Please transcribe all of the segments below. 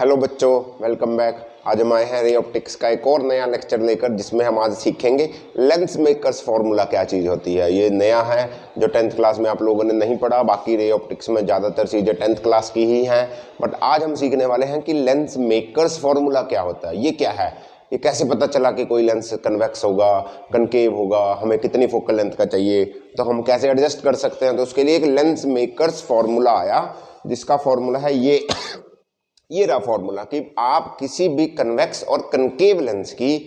Hello बच्चों, welcome back. आज हम आए हैं रे ऑप्टिक्स का एक और नया लेक्चर लेकर, जिसमें हम आज सीखेंगे लेंस मेकर्स फॉर्मूला क्या चीज़ होती है। ये नया है जो 10th क्लास में आप लोगों ने नहीं पढ़ा। बाकी रे ऑप्टिक्स में ज़्यादातर चीज़ें 10th क्लास की ही हैं, बट आज हम सीखने वाले हैं कि लेंस मेकर्स फॉर्मूला क्या होता है, ये क्या है, ये कैसे पता चला कि कोई लेंस कन्वेक्स होगा, कनकेव होगा, हमें कितनी फोकल लेंथ का चाहिए, तो हम कैसे एडजस्ट कर सकते हैं। तो उसके लिए एक लेंस मेकर्स फॉर्मूला आया, जिसका फॉर्मूला है ये रहा फॉर्मूला कि आप किसी भी कन्वेक्स और कनकेव लेंस की,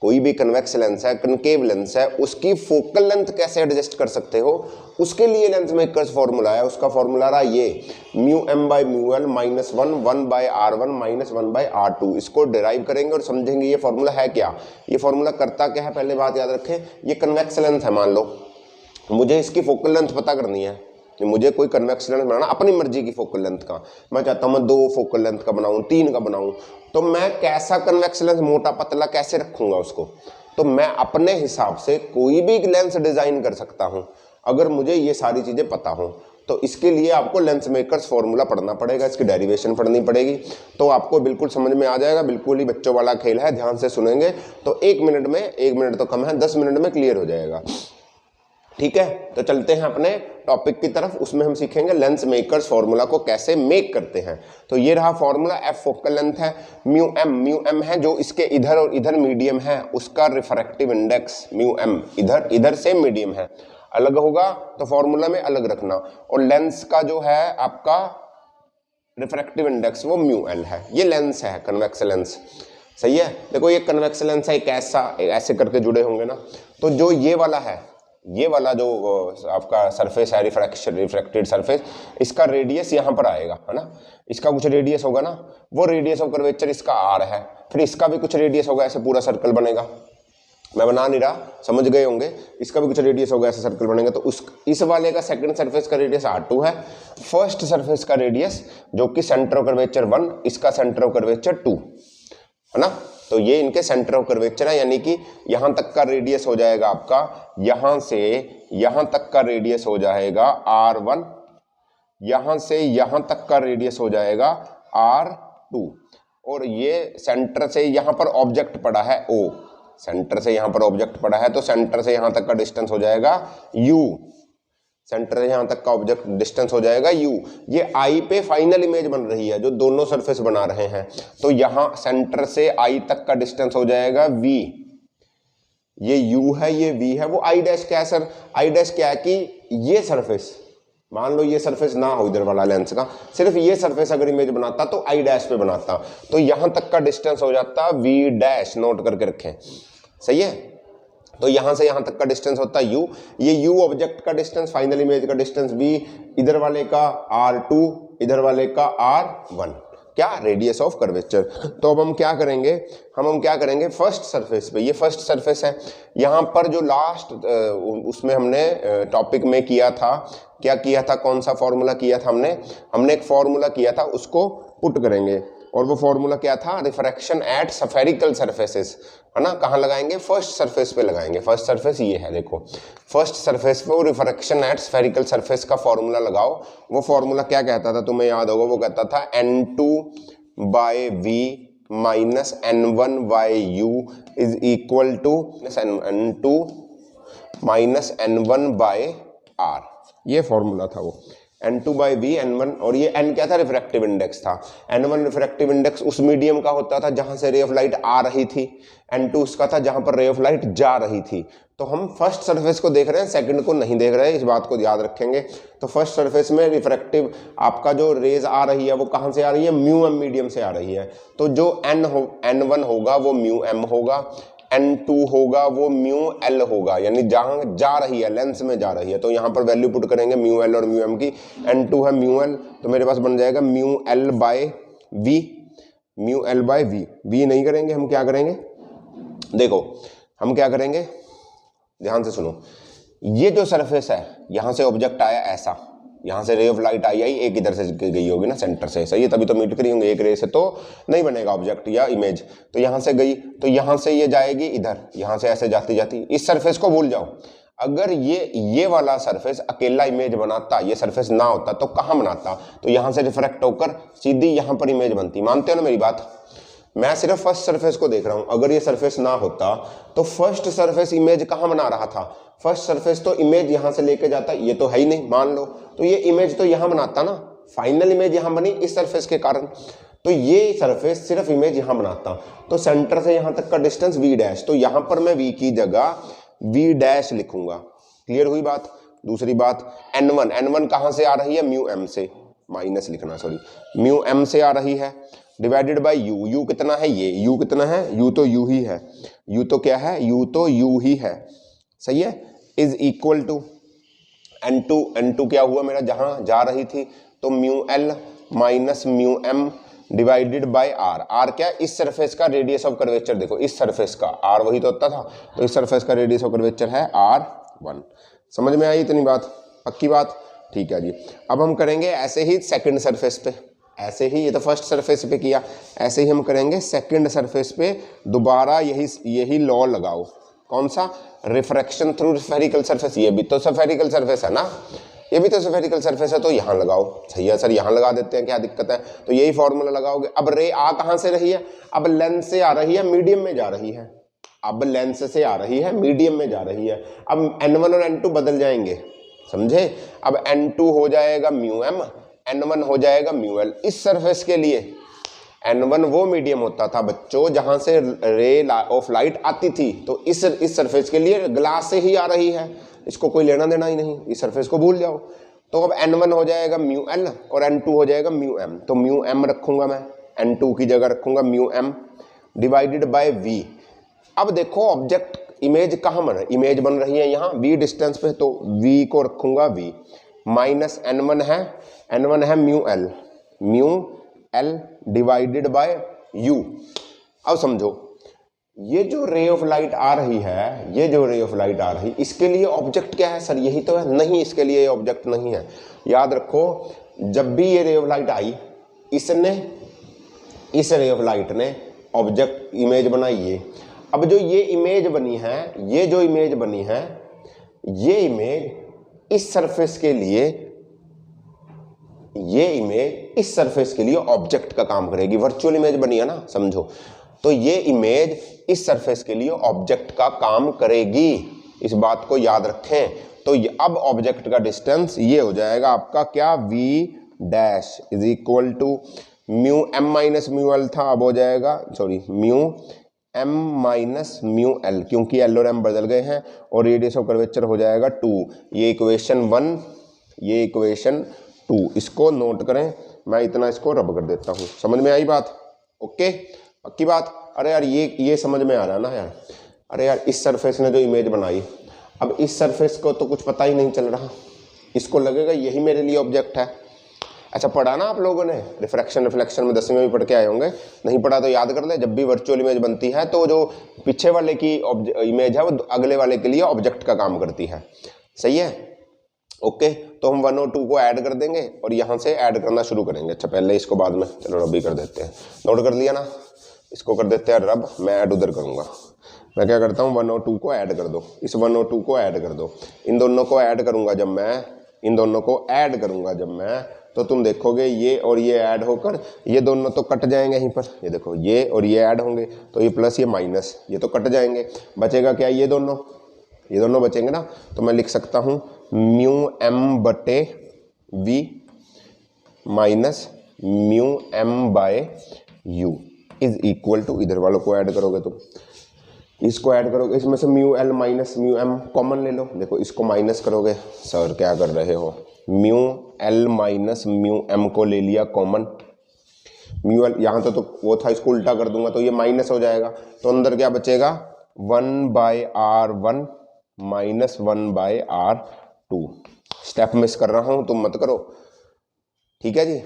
कोई भी कन्वेक्स लेंस है, कनकेव लेंस है, उसकी फोकल लेंथ कैसे एडजस्ट कर सकते हो, उसके लिए लेंस मेकर्स फॉर्मूला है। उसका फॉर्मूला रहा ये μm/μl -1 1/r1 -1/r2। इसको डिराइव करेंगे और समझेंगे ये फॉर्मूला है क्या, ये फॉर्मूला करता क्या है। पहले बात याद रखें, ये कन्वेक्स लेंथ है। मान लो मुझे इसकी फोकल लेंथ पता करनी है, मुझे कोई कन्वेक्स लेंस बनाना, अपनी मर्जी की फोकल लेंथ का। मैं चाहता हूँ मैं 2 फोकल लेंथ का बनाऊँ, 3 का बनाऊँ, तो मैं कैसा कन्वेक्स लेंस, मोटा पतला कैसे रखूँगा उसको। तो मैं अपने हिसाब से कोई भी लेंस डिज़ाइन कर सकता हूँ अगर मुझे ये सारी चीज़ें पता हों। तो इसके लिए आपको लेंस मेकर्स फॉर्मूला पढ़ना पड़ेगा, इसकी डेरिवेशन पढ़नी पड़ेगी, तो आपको बिल्कुल समझ में आ जाएगा। बिल्कुल ही बच्चों वाला खेल है, ध्यान से सुनेंगे तो 1 मिनट में, 1 मिनट तो कम है, 10 मिनट में क्लियर हो जाएगा। ठीक है, तो चलते हैं अपने टॉपिक की तरफ। उसमें हम सीखेंगे लेंस मेकर्स फॉर्मूला को कैसे मेक करते हैं। तो ये रहा फॉर्मूला, एफ फोकल लेंथ है, म्यू एम है जो इसके इधर और इधर मीडियम है, उसका रिफ्रैक्टिव इंडेक्स म्यू इधर इधर से मीडियम है, अलग होगा तो फॉर्मूला में अलग रखना। और लेंस का जो है आपका रिफ्रैक्टिव इंडेक्स वो म्यू है। ये लेंस है, कन्वेक्स लेंस, सही है। देखो ये कन्वेक्स लेंस है, एक ऐसे करके जुड़े होंगे ना, तो जो ये वाला है, ये वाला जो आपका सरफेस है, रिफ्रैक्टेड सरफेस, इसका रेडियस यहाँ पर आएगा, है ना, इसका कुछ रेडियस होगा ना, वो रेडियस ऑफ कर्वेचर इसका आर है, फिर इसका भी कुछ रेडियस होगा, ऐसे पूरा सर्कल बनेगा। मैं बना नहीं रहा, समझ गए होंगे, इसका भी कुछ रेडियस होगा, ऐसे सर्कल बनेगा। तो इस वाले का सेकंड सरफेस का रेडियस R2 है, फर्स्ट सरफेस का रेडियस जो कि सेंटर ऑफ कर्वेचर 1, इसका सेंटर ऑफ कर्वेचर 2, है ना। तो ये इनके सेंटर ऑफ कर्वेचर है, यानी कि यहां तक का रेडियस हो जाएगा आपका, यहां से यहां तक का रेडियस हो जाएगा R1, यहां से यहां तक का रेडियस हो जाएगा R2, और ये सेंटर से यहां पर ऑब्जेक्ट पड़ा है O, सेंटर से यहां पर ऑब्जेक्ट पड़ा है, तो सेंटर से यहां तक का डिस्टेंस हो जाएगा U, सेंटर से यहां तक का ऑब्जेक्ट डिस्टेंस हो जाएगा U। ये I पे फाइनल इमेज बन रही है जो दोनों सरफेस बना रहे हैं, तो यहां सेंटर से I तक का डिस्टेंस हो जाएगा V। ये U है, ये V है, वो I डैश क्या है सर, I डैश क्या है कि ये सरफेस, मान लो ये सरफेस ना हो इधर वाला लेंस का, सिर्फ ये सरफेस अगर इमेज बनाता तो I डैश पे बनाता, तो यहां तक का डिस्टेंस हो जाता V डैश, नोट करके रखें, सही है। तो यहां से यहां तक का डिस्टेंस होता है U, ये U ऑब्जेक्ट का डिस्टेंस, फाइनल इमेज का डिस्टेंस V, इधर वाले का R2, इधर वाले का R1, क्या, रेडियस ऑफ कर्वेचर। तो अब हम क्या करेंगे, फर्स्ट सरफेस पे, ये फर्स्ट सरफेस है, यहां पर जो लास्ट उसमें हमने टॉपिक में किया था, क्या किया था, कौन सा फॉर्मूला किया था हमने एक फॉर्मूला किया था, उसको पुट करेंगे। और वो फॉर्मूला क्या था, रिफ्रैक्शन एट स्फेरिकल सरफेसेस, है ना। कहाँ लगाएंगे, फर्स्ट सरफेस पे लगाएंगे। फर्स्ट सरफेस ये है, देखो फर्स्ट सरफेस पे वो रिफ्रैक्शन एट स्फेरिकल सरफेस का फॉर्मूला लगाओ। वो फॉर्मूला क्या कहता था, तुम्हें याद होगा, वो कहता था N2/V minus N1/U is equal to N2 minus N1/R। ये फॉर्मूला था वो, N2/V N1, और ये N क्या था, रिफ्रैक्टिव इंडेक्स था। N1 रिफ्रैक्टिव इंडेक्स उस मीडियम का होता था जहां से रे ऑफ लाइट आ रही थी, N2 उसका था जहां पर रे ऑफ लाइट जा रही थी। तो हम फर्स्ट सरफेस को देख रहे हैं, सेकंड को नहीं देख रहे हैं, इस बात को याद रखेंगे। तो फर्स्ट सरफेस में रिफ्रैक्टिव आपका जो रेज आ रही है वो कहां से आ रही है, म्यू मीडियम से आ रही है। तो जो N1 होगा वो म्यू होगा, N2 होगा वो μL होगा, यानी जहां जा रही है, लेंस में जा रही है, तो यहां पर वैल्यू पुट करेंगे μL और μM की। N2 है μL, तो मेरे पास बन जाएगा μL/V, μL/V। V नहीं करेंगे, हम क्या करेंगे, देखो हम क्या करेंगे, ध्यान से सुनो। ये जो सरफेस है, यहां से ऑब्जेक्ट आया ऐसा, यहाँ से रे ऑफ लाइट आई एक इधर से गई होगी ना, सेंटर से, सही है, तभी तो मीट करी होंगे, एक रे से तो नहीं बनेगा ऑब्जेक्ट या इमेज। तो यहाँ से गई, तो यहाँ से ये जाएगी इधर, यहाँ से ऐसे जाती जाती, इस सरफेस को भूल जाओ, अगर ये वाला सरफेस अकेला इमेज बनाता, ये सरफेस ना होता तो कहाँ बनाता, तो यहाँ से रिफ्रैक्ट होकर सीधी यहाँ पर इमेज बनती। मानते हो ना मेरी बात? मैं सिर्फ फर्स्ट सरफेस को देख रहा हूँ। अगर ये सरफेस ना होता तो फर्स्ट सरफेस इमेज कहाँ बना रहा था? फर्स्ट सरफेस तो इमेज यहाँ से लेके जाता, ये तो है ही नहीं मान लो, तो ये इमेज तो यहाँ बनाता ना, फाइनल इमेज यहाँ बनी इस सरफेस के कारण। तो ये सरफेस सिर्फ इमेज यहाँ बनाता। तो सेंटर से यहाँ तक का डिस्टेंस v डैश, तो यहाँ पर मैं v की जगह v डैश लिखूंगा। क्लियर हुई बात? दूसरी बात n1 कहाँ से आ रही है? म्यू m से, माइनस लिखना सॉरी, म्यू m से आ रही है, डिवाइडेड बाय u कितना है? ये u कितना है? u तो u ही है, u तो क्या है? u तो u ही है, सही है, इज इक्वल टू n2 क्या हुआ मेरा, जहां जा रही थी, तो mu l minus mu m divided by r क्या? इस सरफेस का रेडियस ऑफ कर्वेचर, देखो इस सरफेस का r वही तो होता था, तो इस सरफेस का रेडियस ऑफ कर्वेचर है r1। समझ में आई इतनी बात? पक्की बात? ठीक है जी। अब हम करेंगे ऐसे ही सेकंड सरफेस पे, ऐसे ही, ये तो फर्स्ट सरफेस पे किया, ऐसे ही हम करेंगे सेकंड सरफेस पे दोबारा यही लॉ लगाओ। कौन सा? Refraction through spherical surface. ये भी तो स्फेरिकल सरफेस है ना, ये भी तो स्फेरिकल सरफेस है, तो यहाँ लगाओ। सही है सर, यहाँ लगा देते हैं, क्या दिक्कत है? तो यही फॉर्मूला लगाओगे। अब रे आ कहाँ से रही है? अब लेंस से आ रही है, मीडियम में जा रही है। अब लेंस से आ रही है, मीडियम में जा रही है। अब n1 और n2 बदल जाएंगे, समझे? अब n2 हो जाएगा म्यू m, n1 हो जाएगा म्यू l। इस सरफेस के लिए n1 वो मीडियम होता था बच्चों जहां से रे ऑफ लाइट आती थी, तो इस सरफेस के लिए ग्लास से ही आ रही है, इसको कोई लेना देना ही नहीं, इस सरफेस को भूल जाओ। तो अब n1 हो जाएगा म्यू l और n2 हो जाएगा म्यू m, तो म्यू m रखूंगा मैं, n2 की जगह रखूंगा mu m divided by v। अब देखो ऑब्जेक्ट इमेज कहाँ बन रही, इमेज बन रही है यहाँ v डिस्टेंस पे, तो v को रखूंगा v माइनस n1 है mu l divided by u। अब समझो, ये जो रे ऑफ लाइट आ रही है, ये जो रे ऑफ लाइट आ रही, इसके लिए ऑब्जेक्ट क्या है सर? यही तो है। नहीं, इसके लिए ये ऑब्जेक्ट नहीं है। याद रखो, जब भी ये रे ऑफ लाइट आई, इस रे ऑफ लाइट ने ऑब्जेक्ट इमेज बनाई है। अब जो ये इमेज बनी है, ये जो इमेज बनी है, ये इमेज इस सरफेस के लिए, ये इमेज इस सरफेस के लिए ऑब्जेक्ट का काम करेगी। वर्चुअल इमेज बनी है ना, समझो, तो ये इमेज इस सरफेस के लिए ऑब्जेक्ट का काम करेगी, इस बात को याद रखें। तो अब ऑब्जेक्ट का डिस्टेंस ये हो जाएगा आपका क्या? v dash is equal to mu m minus mu l था, अब हो जाएगा sorry mu m minus mu l, क्योंकि l और m बदल गए हैं, और रेडियस ऑफ कर्वेचर हो जाएगा 2। ये इक्वेशन 1, ये इक्वेशन 2, इसको नोट करें, मैं इतना इसको रब कर देता हूँ। समझ में आई बात? ओके, पक्की बात? अरे यार ये समझ में आ रहा है ना यार? अरे यार, इस सरफेस ने जो इमेज बनाई, अब इस सरफेस को तो कुछ पता ही नहीं चल रहा, इसको लगेगा यही मेरे लिए ऑब्जेक्ट है। अच्छा, पढ़ा ना आप लोगों ने? रिफ्रैक्शन रिफ्लेक्शन में 10वीं में भी पढ़ के आए होंगे, नहीं पढ़ा तो याद कर ले। जब भी वर्चुअल इमेज बनती है तो जो पीछे वाले की इमेज है वो अगले वाले के लिए ऑब्जेक्ट का काम करती है। सही है? ओके, तो हम 1 और 2 को ऐड कर देंगे और यहाँ से ऐड करना शुरू करेंगे। अच्छा, पहले इसको बाद में, चलो रब ही कर देते हैं। नोट कर लिया ना? इसको कर देते हैं रब, मैं ऐड उधर करूँगा। मैं क्या करता हूँ, 1 और 2 को ऐड कर दो, इस 1 और 2 को ऐड कर दो। इन दोनों को ऐड करूँगा जब मैं, इन दोनों को ऐड करूँगा जब मैं, तो तुम देखोगे ये और ये ऐड होकर ये दोनों तो कट जाएंगे यहीं पर। ये देखो, ये और ये ऐड होंगे, तो ये प्लस ये माइनस, ये तो कट जाएंगे। बचेगा क्या? ये दोनों बचेंगे ना। तो मैं लिख सकता हूँ म्यू m बटे v minus mu m by u is equal to, इधर वालों को ऐड करोगे तुम, इसको ऐड करोगे, इसमें से mu l minus mu m common ले लो। देखो, इसको माइनस करोगे, सर क्या कर रहे हो? Mu l minus mu m को ले लिया कॉमन। म्यू l यहाँ तो वो था, इसको उल्टा कर दूंगा तो ये माइनस हो जाएगा, तो अंदर क्या बचेगा? 1/r1 minus 1/r2। Step miss कर रहा हूँ, तुम मत करो, ठीक है जी।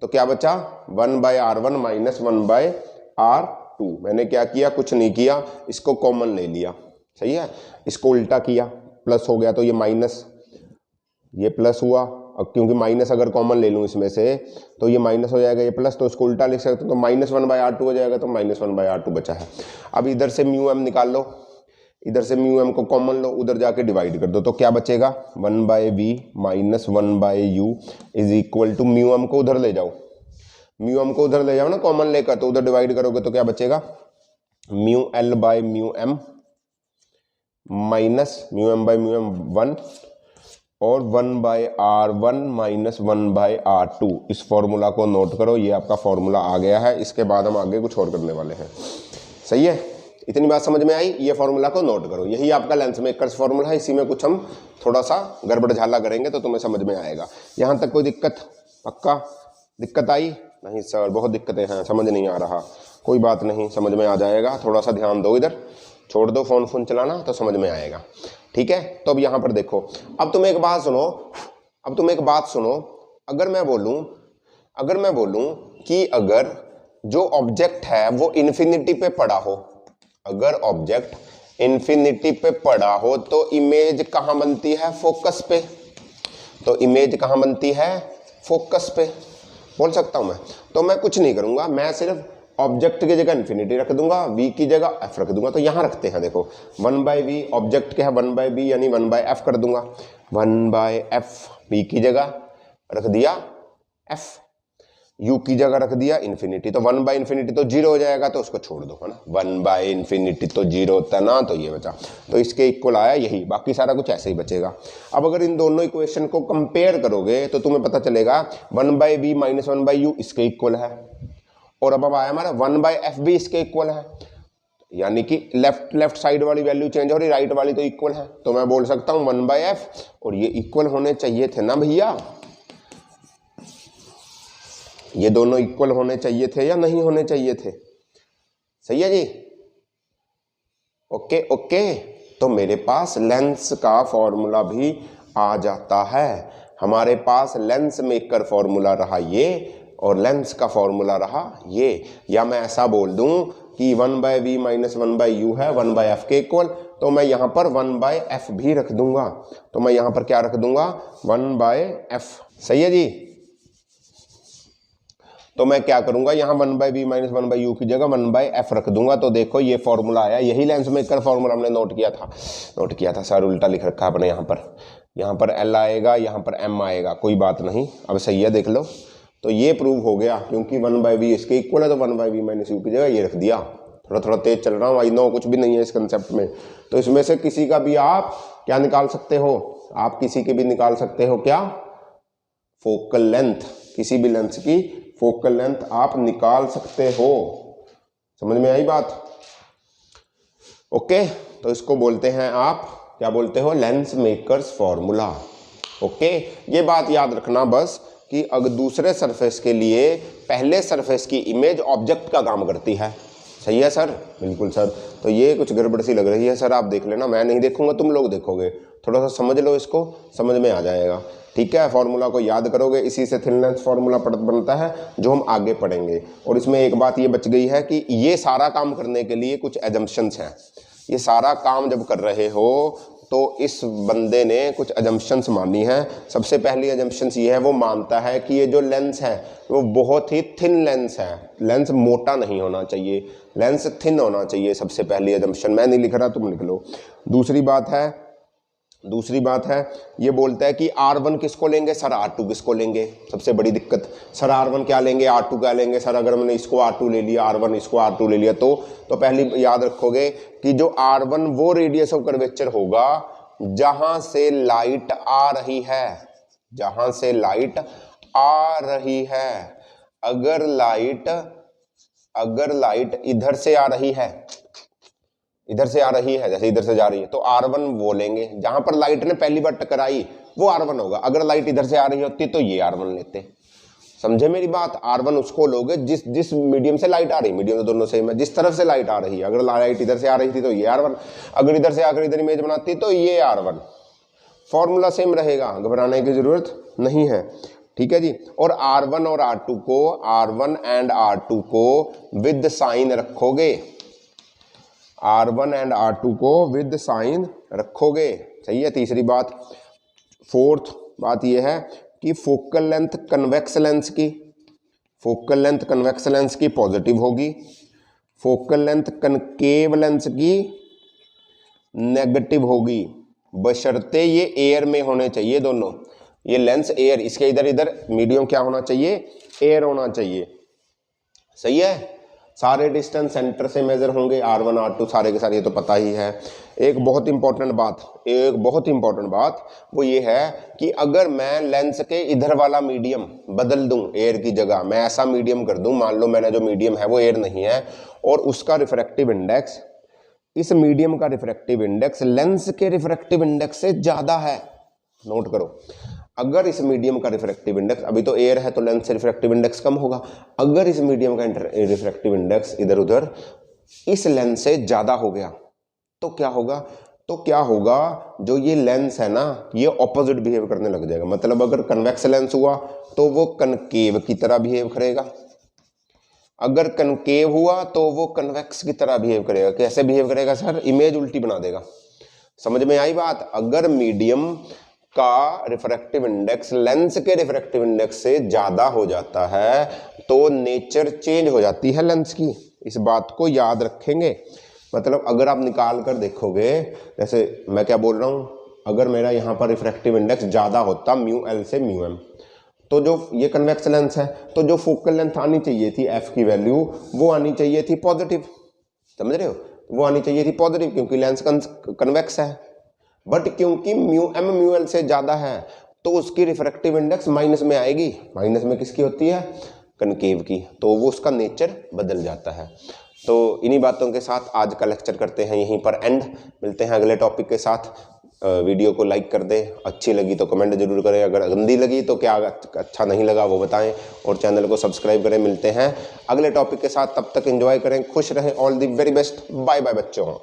तो क्या बचा? 1/r1 minus 1/r2। मैंने क्या किया? कुछ नहीं किया, इसको कॉमन ले लिया। सही है? इसको उल्टा किया, प्लस हो गया तो ये माइनस, ये प्लस हुआ। अब क्योंकि माइनस अगर कॉमन ले लूँ इसमें से तो ये माइनस हो जाएगा, ये प्लस, तो इसको उल्टा लिख सकते हो, तो माइनस 1/r2 हो जाएगा, तो माइनस 1/r2 बचा है। अब इधर से म्यू m निकाल लो, इधर से म्यू एम को कॉमन लो, उधर जाके डिवाइड कर दो, तो क्या बचेगा 1/v minus 1/u is equal to mu M को उधर ले जाओ, म्यू एम को उधर ले जाओ ना कॉमन लेकर, तो उधर डिवाइड करोगे तो क्या बचेगा mu L by mu M minus mu M by mu M 1 और 1/r1 माइनस 1/r2। इस फॉर्मूला को नोट करो, ये आपका फॉर्मूला आ गया है। इसके बाद हम आगे कुछ और करने वाले हैं। सही है, इतनी बात समझ में आई? ये फॉर्मूला को नोट करो, यही आपका लेंस मेकर्स फॉर्मूला है। इसी में कुछ हम थोड़ा सा गड़बड़ झाला करेंगे तो तुम्हें समझ में आएगा। यहाँ तक कोई दिक्कत? पक्का दिक्कत आई? नहीं सर बहुत दिक्कतें हैं, समझ नहीं आ रहा। कोई बात नहीं, समझ में आ जाएगा। थोड़ा सा ध्यान दो, इधर छोड़ दो फोन चलाना, तो समझ में आएगा। ठीक है, तो अब यहाँ पर देखो, अब तुम एक बात सुनो, अगर मैं बोलूं कि अगर जो ऑब्जेक्ट है वो इन्फिनिटी पे पड़ा हो, अगर ऑब्जेक्ट इन्फिनिटी पे पड़ा हो तो इमेज कहाँ बनती है? फोकस पे। तो इमेज कहाँ बनती है? फोकस पे। बोल सकता हूं मैं? तो मैं कुछ नहीं करूंगा, मैं सिर्फ ऑब्जेक्ट की जगह इन्फिनिटी रख दूंगा, v की जगह f रख दूंगा। तो यहां रखते हैं, देखो 1/v ऑब्जेक्ट क्या है 1/b यानी 1/f कर दूंगा, 1/f v की जगह रख दिया f, u की जगह रख दिया इन्फिनिटी। तो 1/∞ तो 0 हो जाएगा, तो उसको छोड़ दो, है ना। 1/∞ तो 0 होता ना, तो ये बचा, तो इसके इक्वल आया यही, बाकी सारा कुछ ऐसे ही बचेगा। अब अगर इन दोनों इक्वेशन को कंपेयर करोगे तो तुम्हें पता चलेगा 1/v माइनस 1/u इसके इक्वल है, और अब आया हमारा 1/f भी इसके इक्वल है, यानी कि लेफ्ट साइड वाली वैल्यू चेंज हो रही, राइट वाली तो इक्वल है। तो मैं बोल सकता हूं 1/f, और ये इक्वल होने चाहिए थे ना भैया, ये दोनों इक्वल होने चाहिए थे या नहीं होने चाहिए थे? सही है जी, ओके ओके। तो मेरे पास लेंस का फॉर्मूला भी आ जाता है। हमारे पास लेंस मेकर फॉर्मूला रहा ये, और लेंस का फॉर्मूला रहा ये। या मैं ऐसा बोल दूं कि 1/v माइनस 1/u है 1/f के इक्वल, तो मैं यहां पर 1/f भी रख दूंगा। तो मैं यहां पर क्या रख दूंगा 1/f। सही है जी, तो मैं क्या करूंगा यहाँ 1/v माइनस 1/u की जगह 1/f रख दूंगा। तो देखो ये फॉर्मूला आया, यही लेंस मेकर फॉर्मूला हमने नोट किया था सर, उल्टा लिख रखा है अपने यहाँ पर l आएगा, यहाँ पर m आएगा, कोई बात नहीं, अब सही है देख लो। तो ये प्रूव हो गया, क्योंकि 1/v इसके इक्वल है, तो 1/v माइनस u की जगह ये रख दिया। थोड़ा तेज चल रहा हूँ, आई नो कुछ भी नहीं है इस कंसेप्ट में। तो इसमें से किसी का भी आप क्या निकाल सकते हो? आप किसी के भी निकाल सकते हो क्या? फोकल लेंथ, किसी भी लेंस की फोकल लेंथ आप निकाल सकते हो। समझ में आई बात? ओके, तो इसको बोलते हैं आप क्या बोलते हो? Lens makers formula. ओके, ये बात याद रखना बस कि अगर दूसरे सरफेस के लिए पहले सरफेस की इमेज ऑब्जेक्ट का काम करती है। सही है सर? बिल्कुल सर। तो ये कुछ गड़बड़ सी लग रही है सर, आप देख लेना, मैं नहीं देखूंगा, तुम लोग देखोगे। थोड़ा सा समझ लो इसको, समझ में आ जाएगा। ठीक है, फॉर्मूला को याद करोगे, इसी से थिन लेंस फॉर्मूला बनता है जो हम आगे पढ़ेंगे। और इसमें एक बात ये बच गई है कि ये सारा काम करने के लिए कुछ एजम्पशंस हैं। ये सारा काम जब कर रहे हो तो इस बंदे ने कुछ एजम्पशंस मानी है। सबसे पहली एजम्पशंस ये है, वो मानता है कि ये जो लेंस है वो बहुत ही थिन लेंस है, लेंस मोटा नहीं होना चाहिए, लेंस थिन होना चाहिए। सबसे पहली एजम्पशन, मैं नहीं लिख रहा, तुम लिख लो। दूसरी बात है ये बोलता है कि R1 किसको लेंगे सर, R2 किसको लेंगे। सबसे बड़ी दिक्कत, सर R1 क्या लेंगे, R2 क्या लेंगे सर। अगर मैंने इसको R2 ले लिया, R1 इसको R2 ले लिया, तो पहली याद रखोगे कि जो R1 वो रेडियस ऑफ कर्वेचर होगा जहां से लाइट आ रही है, जहां से लाइट आ रही है। अगर लाइट इधर से आ रही है, इधर से आ रही है, जैसे इधर से जा रही है, तो R1 वो लेंगे। जहां पर लाइट ने पहली बार टकराई वो R1 होगा। अगर लाइट इधर से आ रही होती तो ये R1 लेते। समझे मेरी बात? R1 उसको लोगे जिस मीडियम से लाइट आ रही, मीडियम तो दोनों सेम है, जिस तरफ से लाइट आ रही है। अगर लाइट इधर से आ रही थी तो ये R1, अगर इधर से आकर इधर इमेज बनाती तो ये R1। फॉर्मूला सेम रहेगा, घबराने की जरूरत नहीं है। ठीक है जी। और R1 और R2 को, R1 एंड R2 को विद साइन रखोगे, R1 एंड R2 को विद साइन रखोगे। सही है, तीसरी बात। फोर्थ बात यह है कि फोकल लेंथ कन्वेक्स लेंस की पॉजिटिव होगी, फोकल लेंथ कनकेव लेंस की नेगेटिव होगी, बशर्ते ये एयर में होने चाहिए दोनों। ये लेंस एयर, इसके इधर इधर मीडियम क्या होना चाहिए, एयर होना चाहिए। सही है। सारे डिस्टेंस सेंटर से मेजर होंगे, R1 R2 सारे के सारे, ये तो पता ही है। एक बहुत इंपॉर्टेंट बात वो ये है कि अगर मैं लेंस के इधर वाला मीडियम बदल दूं, एयर की जगह मैं ऐसा मीडियम कर दूं, मान लो मैंने जो मीडियम है वो एयर नहीं है, और उसका रिफ्रैक्टिव इंडेक्स, इस मीडियम का रिफ्रैक्टिव इंडेक्स लेंस के रिफ्रैक्टिव इंडेक्स से ज्यादा है। नोट करो, अगर इस मीडियम का रिफ्रैक्टिव इंडेक्स, अभी तो एयर है तो लेंस से रिफ्रैक्टिव इंडेक्स कम होगा, अगर इस मीडियम का रिफ्रैक्टिव इंडेक्स इधर उधर इस लेंस से ज्यादा हो गया तो क्या होगा, जो ये लेंस है ना ये ऑपोजिट बिहेव करने लग जाएगा। मतलब अगर कन्वेक्स लेंस हुआ तो वो कनकेव की तरह बिहेव करेगा, अगर कनकेव हुआ तो वो कन्वेक्स की तरह बिहेव करेगा। कैसे बिहेव करेगा सर, इमेज उल्टी बना देगा। समझ में आई बात। अगर मीडियम का रिफ्रैक्टिव इंडेक्स लेंस के रिफ्रैक्टिव इंडेक्स से ज्यादा हो जाता है तो नेचर चेंज हो जाती है लेंस की। इस बात को याद रखेंगे। मतलब अगर आप निकाल कर देखोगे, जैसे मैं क्या बोल रहा हूं, अगर मेरा यहां पर रिफ्रैक्टिव इंडेक्स ज्यादा होता μl से μm, तो जो ये कन्वेक्स लेंस है तो जो फोकल लेंथ आनी चाहिए थी f की वैल्यू वो आनी चाहिए थी पॉजिटिव। समझ रहे हो, वो आनी चाहिए थी पॉजिटिव क्योंकि लेंस कन्वेक्स है। बट क्योंकि μm μl से ज्यादा है तो उसकी रिफ्रैक्टिव इंडेक्स माइनस में आएगी। माइनस में किसकी होती है, कनकेव की, तो वो उसका नेचर बदल जाता है। तो इन्हीं बातों के साथ आज का लेक्चर करते हैं यहीं पर एंड। मिलते हैं अगले टॉपिक के साथ। वीडियो को लाइक कर दें, अच्छी लगी तो कमेंट जरूर करें, अगर गंदी लगी तो क्या अच्छा नहीं लगा वो बताएं, और चैनल को सब्सक्राइब करें। मिलते हैं अगले टॉपिक के साथ, तब तक एंजॉय करें, खुश रहें। All the very best, bye bye बच्चों।